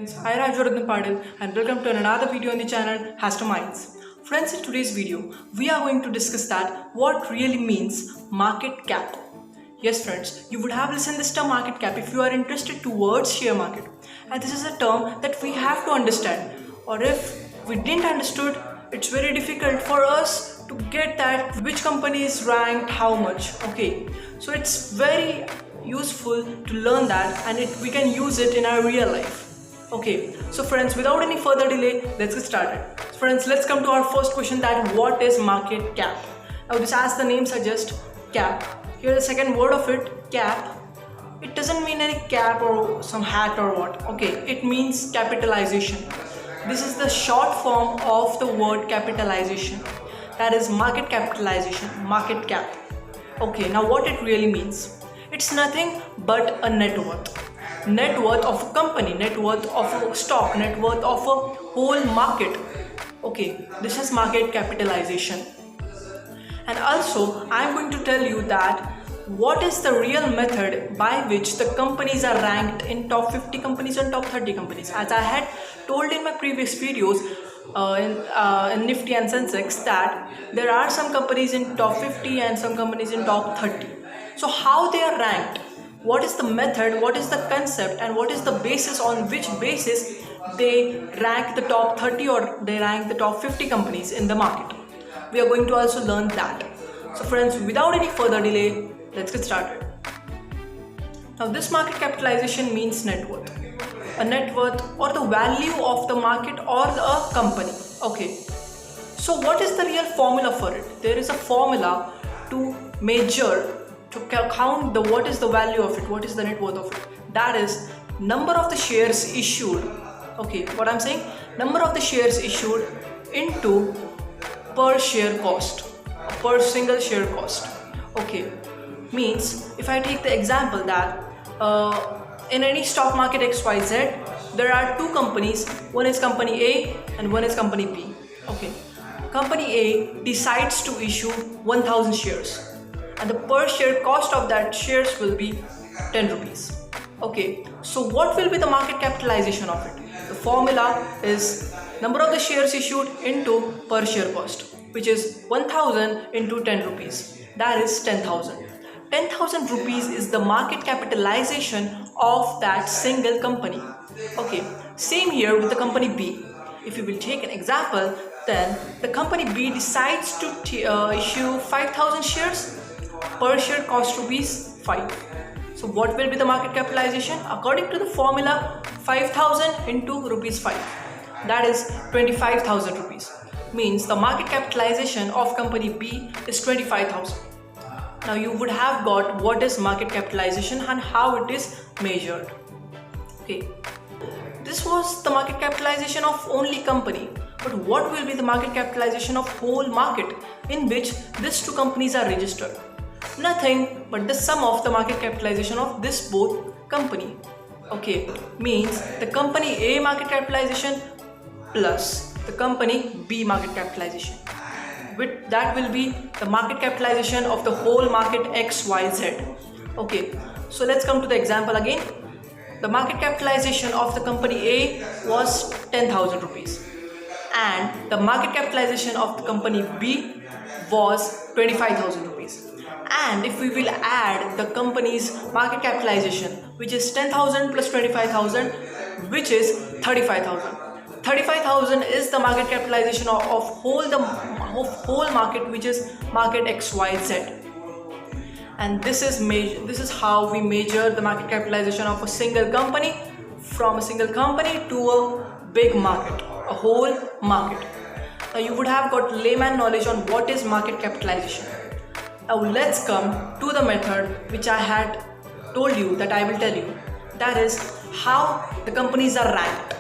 Hi Rajwardhan Padil and welcome to another video on the channel Hasterminds. Friends, in today's video, we are going to discuss that what really means market cap. Yes friends, you would have listened this term market cap if you are interested towards share market. And this is a term that we have to understand, or if we didn't understood, it's very difficult for us to get that which company is ranked how much. Okay, so it's very useful to learn that, and we can use it in our real life. Okay, so friends, without any further delay, let's get started. So friends, let's come to our first question, that what is market cap? Now this, as the name suggests, cap. Here the second word of it, cap. It doesn't mean any cap or some hat or what. Okay, it means capitalization. This is the short form of the word capitalization. That is market capitalization, market cap. Okay, now what it really means? It's nothing but a net worth. Net worth of a company, net worth of a stock, net worth of a whole market. Okay, this is market capitalization. And also, I'm going to tell you that what is the real method by which the companies are ranked in top 50 companies and top 30 companies. As I had told in my previous videos in Nifty and Sensex, that there are some companies in top 50 and some companies in top 30. So how they are ranked? What is the method, what is the concept, and what is the basis on which basis they rank the top 30 or they rank the top 50 companies in the market? We are going to also learn that. So friends, without any further delay, let's get started. Now this market capitalization means net worth. A net worth or the value of the market or a company. Okay. So what is the real formula for it? There is a formula to measure, to count what is the value of it, what is the net worth of it. That is number of the shares issued. Okay, what I'm saying, number of the shares issued into per share cost, per single share cost. Okay, means if I take the example that in any stock market XYZ, there are two companies, one is company A and one is company B. Okay, company A decides to issue 1000 shares. And the per share cost of that shares will be 10 rupees. Okay, so what will be the market capitalization of it? The formula is number of the shares issued into per share cost, which is 1000 into 10 rupees. That is 10,000. 10,000 rupees is the market capitalization of that single company. Okay, same here with the company B. If you will take an example, then the company B decides to issue 5,000 shares. Per share cost rupees 5. So what will be the market capitalization? According to the formula, 5,000 into rupees 5. That is 25,000 rupees. Means the market capitalization of company B is 25,000. Now you would have got what is market capitalization and how it is measured. Okay. This was the market capitalization of only company. But what will be the market capitalization of whole market in which these two companies are registered? Nothing but the sum of the market capitalization of this both company. Okay, means the company A market capitalization plus the company B market capitalization. With that will be the market capitalization of the whole market XYZ. Okay, so let's come to the example again. The market capitalization of the company A was 10,000 rupees and the market capitalization of the company B was 25,000 rupees. And if we will add the company's market capitalization, which is 10,000 plus 25,000, which is 35,000. 35,000 is the market capitalization of whole market, which is market XYZ. And this is how we measure the market capitalization of a single company, from a single company to a big market, a whole market. Now you would have got layman knowledge on what is market capitalization. Now let's come to the method which I had told you that I will tell you. That is how the companies are ranked.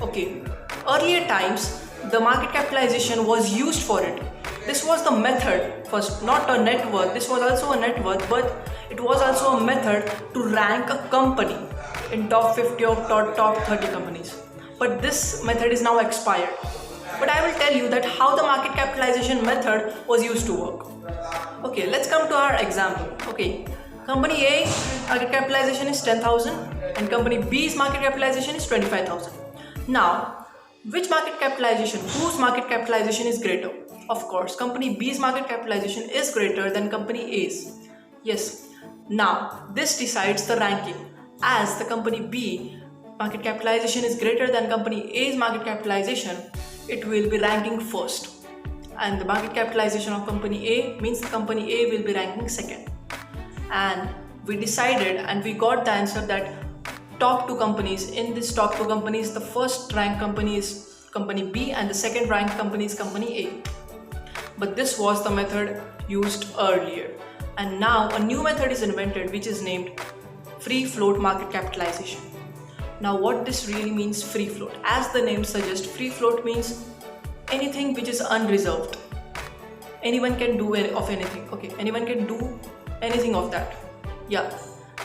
Okay, earlier times the market capitalization was used for it. This was the method, first not a net worth, this was also a net worth, but it was also a method to rank a company in top 50 or top 30 companies. But this method is now expired. But I will tell you that how the market capitalization method was used to work. Okay, let's come to our example. Okay, Company A market capitalization is 10,000 and company B's market capitalization is 25,000. Now, which market capitalization, whose market capitalization is greater? Of course, company B's market capitalization is greater than company A's. Yes. Now, this decides the ranking. As the company B market capitalization is greater than company A's market capitalization, it will be ranking first. And the market capitalization of company A means the company A will be ranking second. And we decided and we got the answer that top two companies, in this top two companies, the first ranked company is company B and the second ranked company is company A. But this was the method used earlier. And now a new method is invented which is named free float market capitalization. Now what this really means, free float? As the name suggests, free float means anything which is unreserved. Anyone can do of anything. Okay, anyone can do anything of that. Yeah,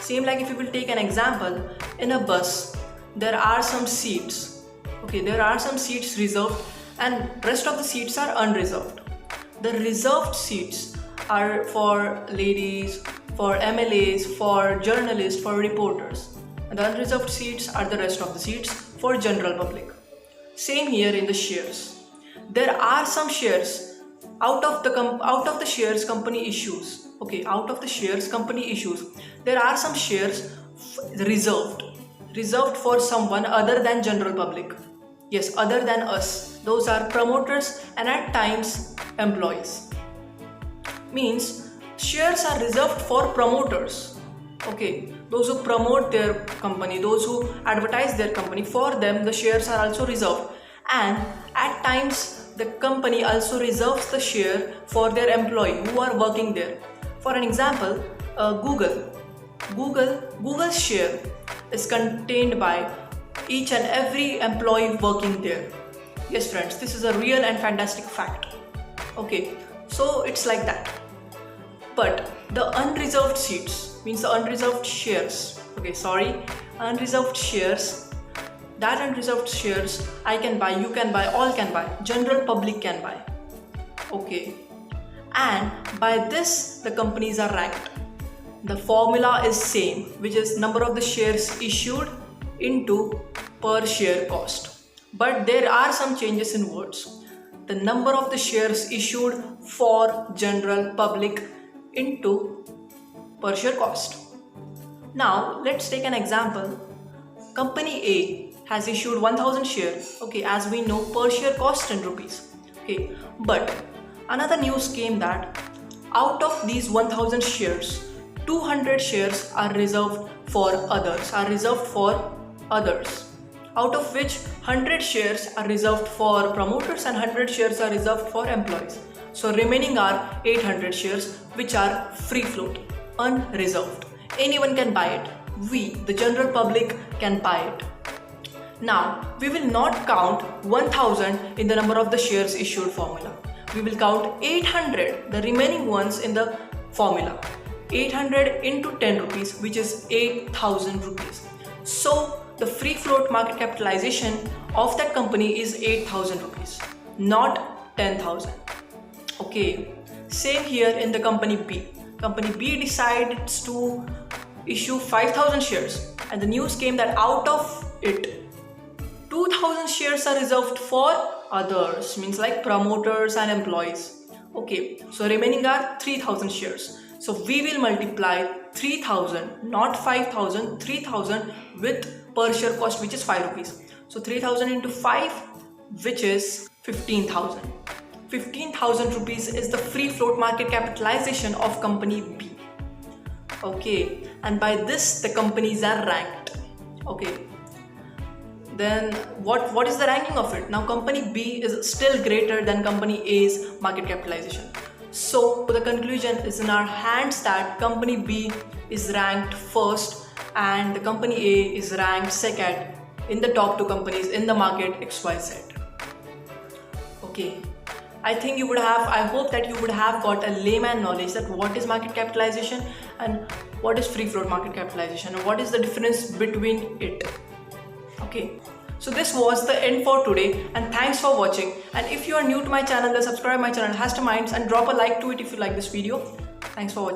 same like if you will take an example, in a bus there are some seats. Okay, there are some seats reserved and rest of the seats are unreserved. The reserved seats are for ladies, for MLAs, for journalists, for reporters. And the unreserved seats are the rest of the seats for general public. Same here in the shares. There are some shares out of the shares company issues. Okay, out of the shares company issues, there are some shares reserved for someone other than general public. Yes, other than us. Those are promoters and at times employees. Means shares are reserved for promoters. Okay, those who promote their company, those who advertise their company, for them the shares are also reserved. And at times the company also reserves the share for their employee who are working there. For an example, Google's share is contained by each and every employee working there. Yes friends, this is a real and fantastic fact. Okay, so it's like that. But the unreserved seats means the unreserved shares. Okay, sorry, unreserved shares. That unreserved shares I can buy, you can buy, all can buy, general public can buy. Okay, and by this the companies are ranked. The formula is same, which is number of the shares issued into per share cost. But there are some changes in words. The number of the shares issued for general public into per share cost. Now let's take an example. Company A has issued 1000 shares. Okay, as we know, per share cost 10 rupees. Okay, but another news came that out of these 1000 shares, 200 shares are reserved for others, out of which 100 shares are reserved for promoters and 100 shares are reserved for employees. So remaining are 800 shares which are free float, unreserved. Anyone can buy it. We, the general public, can buy it. Now, we will not count 1000 in the number of the shares issued formula. We will count 800, the remaining ones in the formula. 800 into 10 rupees, which is 8,000 rupees. So, the free float market capitalization of that company is 8,000 rupees, not 10,000. Okay, same here in the company B. Company B decides to issue 5,000 shares and the news came that out of it, 2,000 shares are reserved for others, means like promoters and employees. Okay, so remaining are 3,000 shares. So we will multiply 3,000, not 5,000, 3,000 with per share cost, which is 5 rupees. So 3,000 into 5, which is 15,000. 15,000 rupees is the free float market capitalization of company B. Okay, and by this the companies are ranked. Okay, then what is the ranking of it? Now company B is still greater than company A's market capitalization. So the conclusion is in our hands that company B is ranked first and the company A is ranked second in the top two companies in the market XYZ. Okay, I hope that you would have got a layman knowledge that what is market capitalization and what is free float market capitalization and what is the difference between it. Okay, so this was the end for today and thanks for watching. And if you are new to my channel, then subscribe my channel Hasterminds and drop a like to it if you like this video. Thanks for watching.